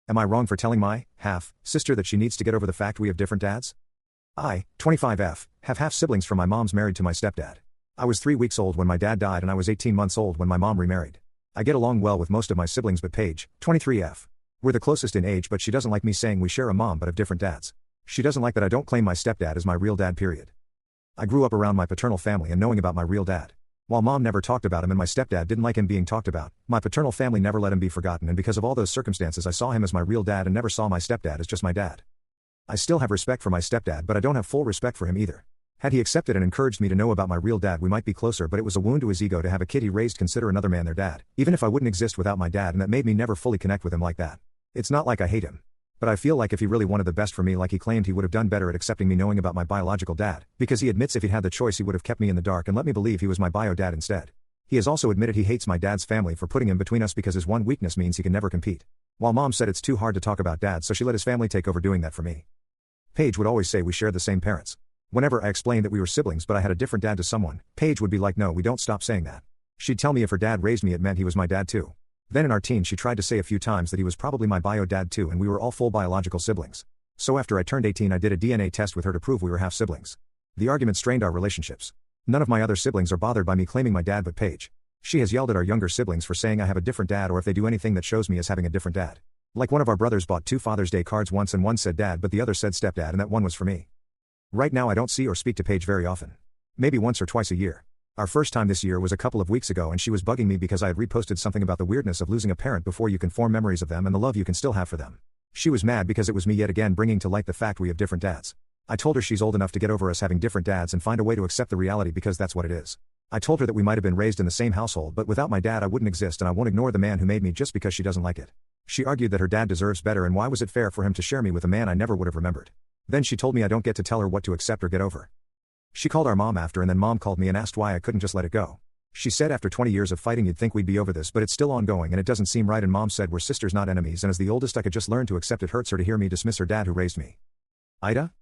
Am I wrong for telling my sister that she needs to get over the fact we have different dads? I, 25F, have half-siblings from my mom's married to my stepdad. I was 3 weeks old when my dad died and I was 18 months old when my mom remarried. I get along well with most of my siblings but Paige, 23F. We're the closest in age but she doesn't like me saying we share a mom but have different dads. She doesn't like that I don't claim my stepdad as my real dad period. I grew up around my paternal family and knowing about my real dad. While mom never talked about him and my stepdad didn't like him being talked about, my paternal family never let him be forgotten and because of all those circumstances I saw him as my real dad and never saw my stepdad as just my dad. I still have respect for my stepdad but I don't have full respect for him either. Had he accepted and encouraged me to know about my real dad we might be closer but it was a wound to his ego to have a kid he raised consider another man their dad, even if I wouldn't exist without my dad and that made me never fully connect with him like that. It's not like I hate him. But I feel like if he really wanted the best for me like he claimed he would have done better at accepting me knowing about my biological dad, because he admits if he'd had the choice he would have kept me in the dark and let me believe he was my bio dad instead. He has also admitted he hates my dad's family for putting him between us because his one weakness means he can never compete. While mom said it's too hard to talk about dad so she let his family take over doing that for me. Paige would always say we shared the same parents. Whenever I explained that we were siblings but I had a different dad to someone, Paige would be like no we don't stop saying that. She'd tell me if her dad raised me it meant he was my dad too. Then in our teens she tried to say a few times that he was probably my bio dad too and we were all full biological siblings. So after I turned 18 I did a DNA test with her to prove we were half siblings. The argument strained our relationships. None of my other siblings are bothered by me claiming my dad but Paige. She has yelled at our younger siblings for saying I have a different dad or if they do anything that shows me as having a different dad. Like one of our brothers bought 2 Father's Day cards once and one said dad but the other said stepdad and that one was for me. Right now I don't see or speak to Paige very often. Maybe once or twice a year. Our first time this year was a couple of weeks ago and she was bugging me because I had reposted something about the weirdness of losing a parent before you can form memories of them and the love you can still have for them. She was mad because it was me yet again bringing to light the fact we have different dads. I told her she's old enough to get over us having different dads and find a way to accept the reality because that's what it is. I told her that we might have been raised in the same household but without my dad I wouldn't exist and I won't ignore the man who made me just because she doesn't like it. She argued that her dad deserves better and why was it fair for him to share me with a man I never would have remembered. Then she told me I don't get to tell her what to accept or get over. She called our mom after and then mom called me and asked why I couldn't just let it go. She said after 20 years of fighting you'd think we'd be over this but it's still ongoing and it doesn't seem right and mom said we're sisters not enemies and as the oldest I could just learn to accept it hurts her to hear me dismiss her dad who raised me. AITA?